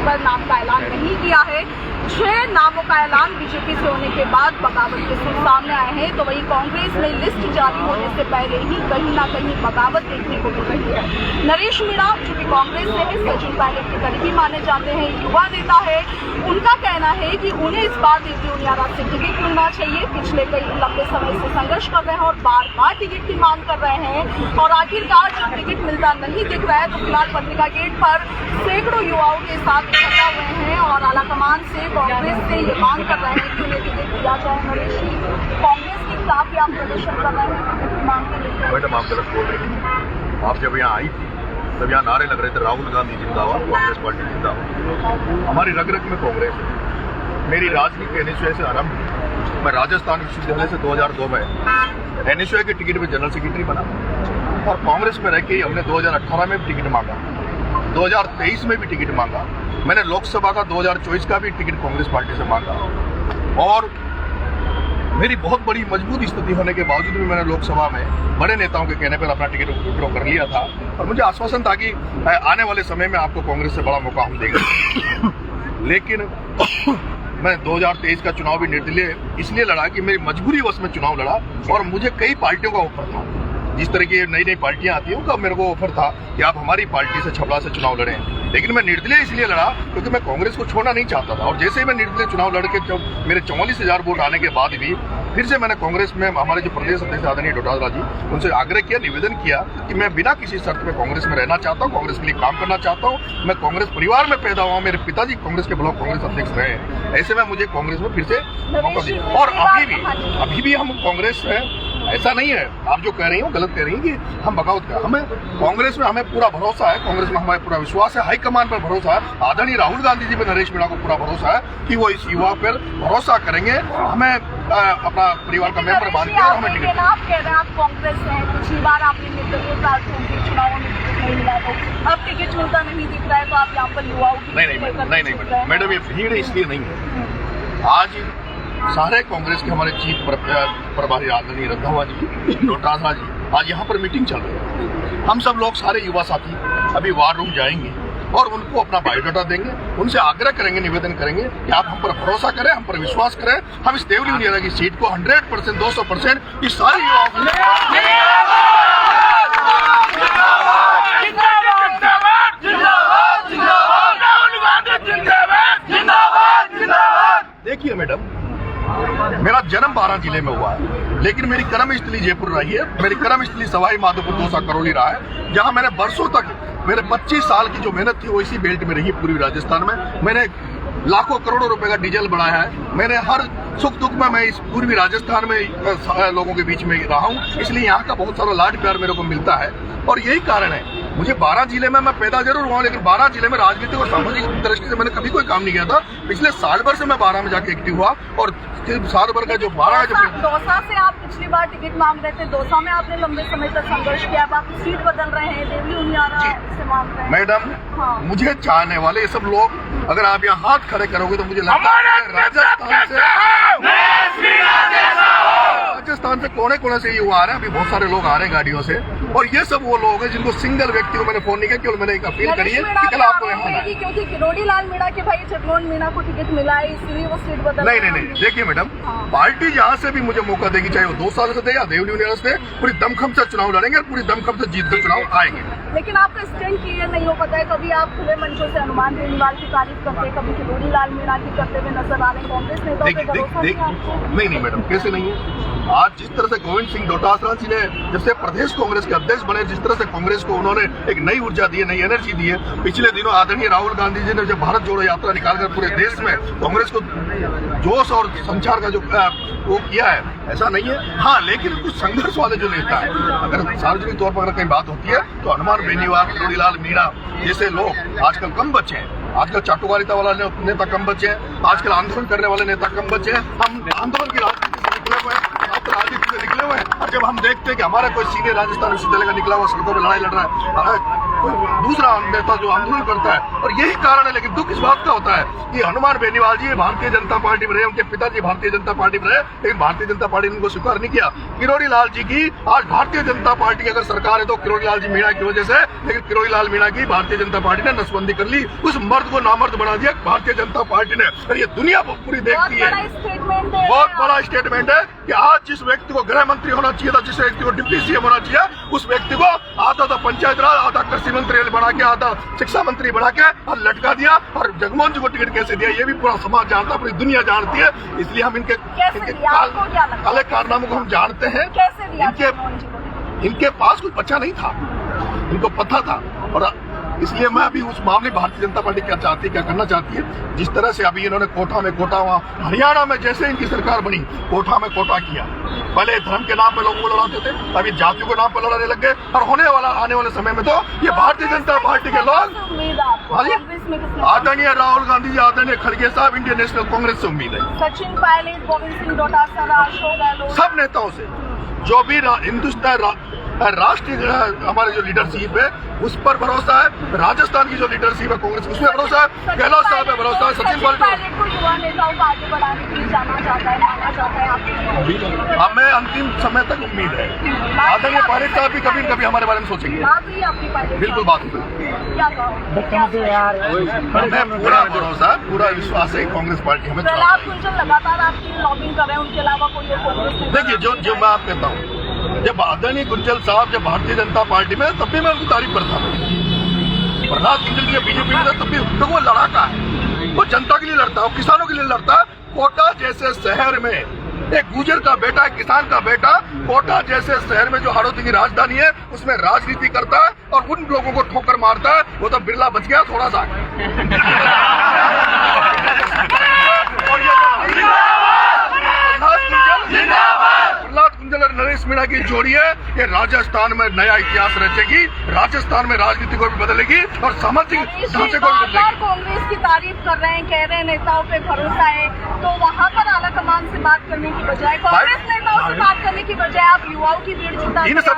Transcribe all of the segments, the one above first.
पर नाम का ऐलान नहीं किया है। 6 नामों का ऐलान बीजेपी से होने के बाद बगावत के सुर सामने आए हैं, तो वहीं कांग्रेस में लिस्ट जारी होने से पहले ही कहीं ना कहीं बगावत देखने को मिल रही है। नरेश मीणा जो कि कांग्रेस से है, सचिन पायलट के करीबी माने जाते हैं, युवा नेता है, उनका कहना है कि उन्हें इस बार देवली उनियारा से टिकट मिलना चाहिए। पिछले कई लंबे समय से संघर्ष कर रहे हैं और बार बार टिकट की मांग कर रहे हैं और आखिरकार जब टिकट मिलता नहीं दिख रहा है तो फिलहाल पत्रिका गेट पर सैकड़ों युवाओं के साथ इकट्ठा हुए हैं और आलाकमान से कांग्रेस से ये मांग कर रहे हैं कि उन्हें टिकट दिया जाए। नरेश जी, कांग्रेस के खिलाफ आप प्रदर्शन कर रहे हैं मांग कर। मैडम, आप गलत बोल रही हैं। आप जब यहाँ आई थी तब यहाँ नारे लग रहे थे, राहुल गांधी जिंदाबाद, कांग्रेस पार्टी जिंदाबाद। हमारी रग रग में कांग्रेस है। मेरी राजनीति एनएसयूआई से आरंभ हुई। मैं राजस्थान विश्वविद्यालय से 2002 में एनएसयूआई के टिकट पर जनरल सेक्रेटरी बना और कांग्रेस में रह के हमने 2018 में भी टिकट मांगा, 2023 में भी टिकट मांगा। मैंने लोकसभा का 2024 का भी टिकट कांग्रेस पार्टी से मांगा और मेरी बहुत बड़ी मजबूत स्थिति होने के बावजूद भी मैंने लोकसभा में बड़े नेताओं के कहने पर अपना टिकट विड्रॉ कर लिया था और मुझे आश्वासन था कि आने वाले समय में आपको कांग्रेस से बड़ा मौका हम देंगे। लेकिन मैं 2023 का चुनाव भी निर्दलीय इसलिए लड़ा कि मेरी मजबूरी वश में चुनाव लड़ा और मुझे कई पार्टियों का ऑफर था। जिस तरह की नई नई पार्टियां आती हैं उनका मेरे को ऑफर था कि आप हमारी पार्टी से छपरा से चुनाव लड़ें, लेकिन मैं निर्दलीय इसलिए लड़ा क्योंकि मैं कांग्रेस को छोड़ना नहीं चाहता था। और जैसे ही मैं निर्दलीय चुनाव लड़ के जब मेरे 44,000 वोट आने के बाद भी फिर से मैंने कांग्रेस में हमारे जो प्रदेश अध्यक्ष आदरणीय डोटासरा जी, उनसे आग्रह किया, निवेदन किया कि मैं बिना किसी शर्त में कांग्रेस में रहना चाहता हूँ, कांग्रेस के लिए काम करना चाहता हूँ। मैं कांग्रेस परिवार में पैदा हुआ, मेरे पिताजी कांग्रेस के ब्लॉक कांग्रेस अध्यक्ष रहे, ऐसे में मुझे कांग्रेस में फिर से मौका दिया। और अभी भी हम कांग्रेस में, ऐसा नहीं है आप जो कह रही हो गलत कह रही हैं कि हम बगावत कर। हमें कांग्रेस में हमें पूरा भरोसा है, कांग्रेस में हमारा पूरा विश्वास है, हाईकमान पर भरोसा है, आदरणीय राहुल गांधी जी पर नरेश मीणा को पूरा भरोसा है कि वो इस युवा पर भरोसा करेंगे, हमें अपना परिवार का मेंबर मान के हमें टिकट। आप कह रहे हैं आप कांग्रेस हैं, पिछली बार आपने चुनावों में टिकट नहीं मिला तो अब टिकट मिलता नहीं दिख रहा है तो आप यहाँ पर युवाओं की नहीं मैडम, ये भीड़ इसलिए नहीं है। आज सारे कांग्रेस के हमारे चीफ प्रभारी आदरणीय रंधावा जी, डोटासरा जी, आज यहाँ पर मीटिंग चल रही है। हम सब लोग सारे युवा साथी अभी वार रूम जाएंगे और उनको अपना बायोडाटा देंगे, उनसे आग्रह करेंगे, निवेदन करेंगे कि आप हम पर भरोसा करें, हम पर विश्वास करें। हम इस देवली उनियारा की सीट को 100%, 200% इस सारे युवाओं को देखिए मैडम, मेरा जन्म 12 जिले में हुआ है, लेकिन मेरी कर्मस्थली जयपुर रही है, मेरी कर्मस्थली सवाई माधोपुर दौसा करौली रहा है, जहां मैंने बरसों तक मेरे 25 साल की जो मेहनत थी वो इसी बेल्ट में रही। पूर्वी राजस्थान में मैंने लाखों करोड़ों रुपए का डीजल बढ़ाया है। मैंने हर सुख दुख में मैं इस पूर्वी राजस्थान में लोगों के बीच में रहा हूँ, इसलिए यहाँ का बहुत सारा लाड प्यार मेरे को मिलता है। और यही कारण है, मुझे 12 जिले में मैं पैदा जरूर हुआ, लेकिन 12 जिले में राजनीतिक और सामाजिक दृष्टि से मैंने कभी कोई काम नहीं किया था। पिछले साल भर से मैं 12 में जाके एक्टिव हुआ और साल भर का जो 12 दौसा से आप पिछली बार टिकट मांग रहे थे, दौसा में आपने लंबे समय तक संघर्ष किया, अब आप सीट बदल रहे हैं, देवली उनियारा से मांग रहे हैं। मैडम, मुझे चाहने वाले ये सब लोग अगर आप यहाँ हाथ खड़े करोगे तो मुझे लगता है राजस्थान से कोने कोने से युवा आ रहे हैं, अभी बहुत सारे लोग आ रहे हैं गाड़ियों से, और ये सब वो लोग हैं जिनको सिंगल व्यक्ति को मैंने फोन नहीं किया, केवल मैंने एक अपील करी है कि कल आपको यहाँ आना है। क्योंकि किरोड़ी लाल मीणा के भाई जगमोहन मीणा को टिकट मिला है, इसलिए वो सीट बदल। नहीं, देखिए मैडम, पार्टी जहाँ से भी मुझे मौका देगी, चाहे वो 2 साल से दे या देवली उनियारा से, पूरी दमखम से चुनाव लड़ेंगे और पूरी दमखम से जीत कर चुनाव आएंगे। लेकिन आपका स्टैंड क्लियर नहीं हो पाता है, कभी आप खुले मंचों से हनुमान बेनीवाल की तारीफ करते हैं, कभी किरोड़ी लाल मीणा की करते हुए नजर आ रहे हैं। कांग्रेस नेताओं पे भरोसा नहीं है? नहीं मैडम, कैसे नहीं है। आज जिस तरह से गोविंद सिंह डोटासरा जी ने जब से प्रदेश कांग्रेस के अध्यक्ष बने, जिस तरह से कांग्रेस को उन्होंने एक नई ऊर्जा दी है, नई एनर्जी दी है। पिछले दिनों आदरणीय राहुल गांधी जी ने जब भारत जोड़ो यात्रा निकालकर पूरे देश में कांग्रेस को जोश और संचार का जो वो किया है, ऐसा नहीं है। हाँ, लेकिन कुछ संघर्ष वाले जो नेता है, अगर सार्वजनिक तौर पर अगर कहीं बात होती है तो हनुमान बेनीवाल, किरोड़ी लाल मीणा जैसे लोग आजकल कम बचे हैं। आजकल चाटुकारिता वाला नेता कम बचे हैं, आजकल आंदोलन करने वाले नेता कम बचे हैं। हम आंदोलन की राजनीति से निकले हुए हैं, आप राजनीति से निकले हुए हैं, और जब हम देखते हैं कि हमारा कोई सीनियर राजस्थान विश्वविद्यालय का निकला हुआ सड़कों पर लड़ाई लड़ रहा है, कोई दूसरा नेता जो आंदोलन करता है। और यही कारण है, लेकिन दुख इस बात का होता है कि हनुमान बेनीवाल जी भारतीय जनता पार्टी में रहे, उनके पिताजी भारतीय जनता पार्टी में रहे, लेकिन भारतीय जनता पार्टी ने उनको स्वीकार नहीं किया। किरोड़ी लाल जी की आज भारतीय जनता पार्टी की अगर सरकार है तो किरोड़ी लाल जी मीणा की वजह से, लेकिन किरोड़ी लाल मीणा की भारतीय जनता पार्टी ने नसबंदी कर ली, उस मर्द को नामर्द बना दिया भारतीय जनता पार्टी ने। और ये दुनिया पूरी देखती है। बहुत बड़ा स्टेटमेंट है कि आज जिस व्यक्ति को गृह मंत्री होना चाहिए था, जिस व्यक्ति को डिप्टी सीएम होना चाहिए, उस व्यक्ति को आधा तो पंचायत राज, आधा कृषि मंत्री बना के, आधा शिक्षा मंत्री बना के और लटका दिया। और जगमोहन जी को टिकट कैसे दिया ये भी पूरा समाज जानता है, पूरी दुनिया जानती है। इसलिए हम इनके काले कारनामों को हम जानते हैं। इनके पास कुछ बचा नहीं था, इनको पता था। और इसलिए मैं अभी उस मामले भारतीय जनता पार्टी क्या करना चाहती है, जिस तरह से अभी इन्होंने कोटा वहाँ हरियाणा में जैसे इनकी सरकार बनी, कोटा में कोटा किया। पहले धर्म के नाम पर लोगों को लड़ाते थे, अभी जातियों के नाम पर लड़ाने लग गए। और आने वाले समय में तो ये भारतीय जनता पार्टी के लोग आदरणीय राहुल गांधी जी, आदरणीय खड़गे साहब, इंडियन नेशनल कांग्रेस से उम्मीद है, सचिन पायलट, गोविंद सिंह डोटासरा, अशोक गहलोत, सब नेताओं से, जो भी हिंदुस्तान राष्ट्रीय हमारे जो लीडरशिप है उस पर भरोसा है, राजस्थान की जो लीडरशिप है कांग्रेस उसमें भरोसा है, गहलोत साहब पे भरोसा है, सचिन पायलट को युवा नेताओं को आगे बढ़ाने के लिए जाना चाहता है, माना चाहता है। हमें अंतिम समय तक उम्मीद है आदरणीय पायलट साहब भी कभी न कभी हमारे बारे में सोचेंगे। बिल्कुल बात हुई, हमें पूरा भरोसा, पूरा विश्वास है कांग्रेस पार्टी हमें। प्रहलाद गुंजल लगातार आपकी लॉबिंग कर रहे हैं, उनके अलावा कोई कांग्रेस? देखिए, जो मैं आप कहता हूँ, जब आदरणीय गुंजल साहब जब भारतीय जनता पार्टी में, तब भी मैं उनकी तारीफ करता हूँ। प्रहलाद गुंजल जी बीजेपी में तब भी, तो वो लड़ाका है, वो जनता के लिए लड़ता है, किसानों के लिए लड़ता है। कोटा जैसे शहर में एक गुजर का बेटा, एक किसान का बेटा, कोटा जैसे शहर में जो हाड़ौती की राजधानी है उसमें राजनीति करता है और उन लोगों को ठोकर मारता है। वो तो बिरला बच गया थोड़ा सा। प्रहलाद गुंजल और नरेश मीणा की जोड़ी है, ये राजस्थान में नया इतिहास रचेगी, राजस्थान में राजनीति को भी बदलेगी और सामाजिक ढांचे को भी बदलेगी। कांग्रेस की तारीफ कर रहे हैं, कह रहे हैं नेताओं पे भरोसा है, तो वहाँ पर आला कमान से बात करने की बजाय, कांग्रेस नेताओं से बात करने की बजाय आप युवाओं की भीड़ जुटा इन सब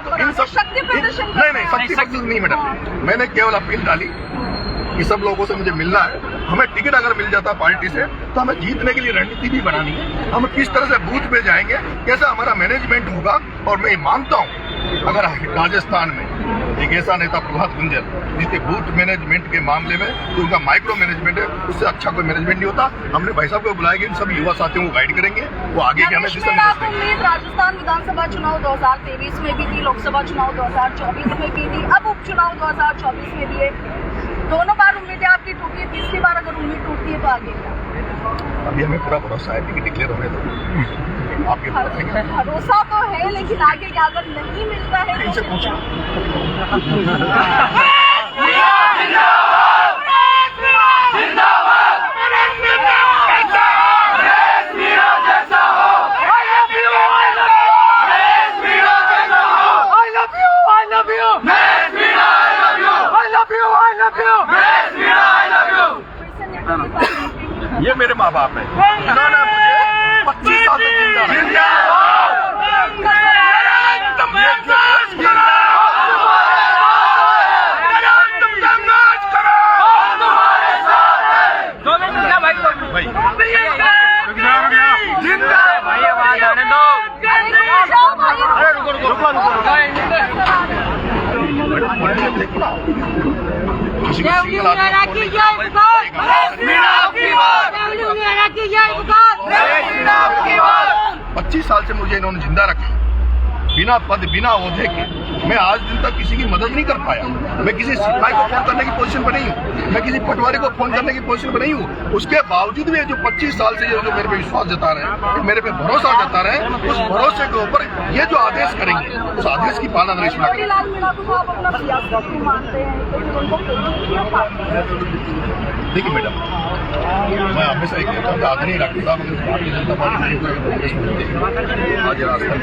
शक्ति प्रदर्शन नहीं, शक्ति प्रदर्शन नहीं मैडम, मैंने केवल अपील डाली कि सब लोगों से मुझे मिलना है। हमें टिकट अगर मिल जाता पार्टी से तो हमें जीतने के लिए रणनीति भी बनानी है, हम किस तरह से बूथ पे जाएंगे, कैसा हमारा मैनेजमेंट होगा। और मैं मानता हूँ अगर राजस्थान में एक ऐसा नेता प्रहलाद गुंजल जिसके बूथ मैनेजमेंट के मामले में जो उनका माइक्रो मैनेजमेंट है, उससे अच्छा कोई मैनेजमेंट नहीं होता। हमने भाई साहब को बुलाएंगे, इन सब युवा साथियों को गाइड करेंगे, वो आगे के हमें उम्मीद राजस्थान विधानसभा चुनाव 2023 में भी थी, लोकसभा चुनाव 2024 में भी थी, अब उपचुनाव 2024 में भी है। दोनों बार उम्मीदें आपकी टूटी है, तीसरी बार अगर उम्मीद टूटती है तो आगे क्या? अभी हमें पूरा भरोसा है, टिकट डिक्लेयर होने दो। आपके भरोसा तो है, लेकिन आगे क्या अगर नहीं मिलता है? इनसे पूछो। ये मेरे माँ बाप है, इन्होंने मुझे 25 साल तक जिंदा किसी को सिंगल आदमी 25 साल से मुझे इन्होंने जिंदा रखा, बिना पद बिना ओहदे के। मैं आज दिन तक किसी की मदद नहीं कर पाया, मैं किसी सिपाही को फोन करने की पोजीशन पर नहीं हूँ, मैं किसी पटवारी को फोन करने की पोजीशन पर नहीं हूँ। उसके बावजूद भी जो 25 साल से जो मेरे पे विश्वास जता रहे हैं, मेरे पे भरोसा जता रहे हैं, उस भरोसे के ऊपर ये जो आदेश करेंगे उस आदेश की पालना नहीं सुना। देखिए मैडम, मैं हमेशा एक कहता हूँ आदरणीय डॉक्टर साहब अगर भारतीय जनता पार्टी आज राजस्थान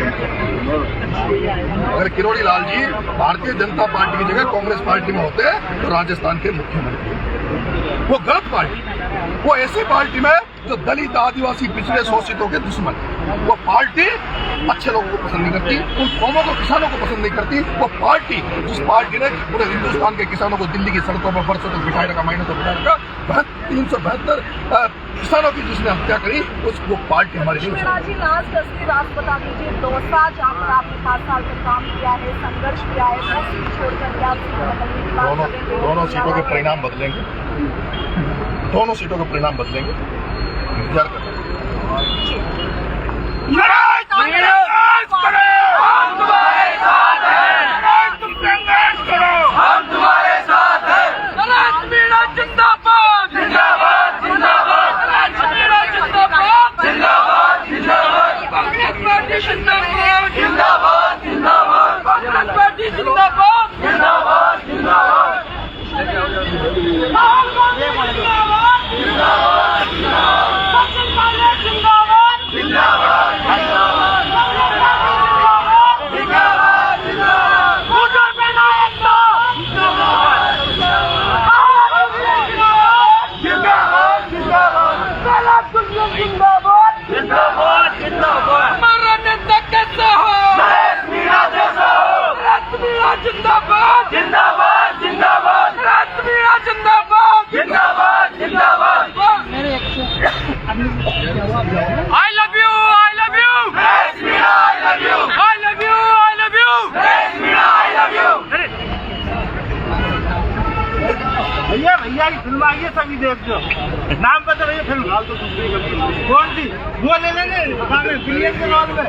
अगर किरोड़ी लाल जी भारतीय जनता पार्टी की जगह कांग्रेस पार्टी में होते तो राजस्थान के मुख्यमंत्री। वो गलत पार्टी, वो ऐसी पार्टी में जो दलित आदिवासी पिछड़े शोषितों के दुश्मन, वो पार्टी अच्छे लोगों को पसंद नहीं करती, उन कौमों को, किसानों को पसंद नहीं करती। वो पार्टी, जिस पार्टी ने पूरे हिंदुस्तान के किसानों को दिल्ली की सड़कों पर बरसों तक बिठाए रखा, महीनों तक बिठाए रखा, 372 किसानों की जिसने हत्या करी, वो पार्टी हमारी नहीं। जी लास्ट असली राज बता दीजिए, दौसा जहाँ पर आपने 5 साल तक काम किया है, संघर्ष किया है, वो सीट छोड़कर क्या बदलने की बात करेंगे? दोनों सीटों के परिणाम बदलेंगे, दोनों सीटों के परिणाम बदलेंगे, इंतजार करें। जिंदाबाद जिंदाबाद जिंदाबाद जिंदाबाद जिंदाबाद जिंदाबाद। I love you, I love you, I love you, I love you, I love you, I love you। भैया भैया की फिल्म आई है, सभी देख जो नाम पता नहीं फिल्म कौन सी, वो ले लेंगे बिलियन के बाद में।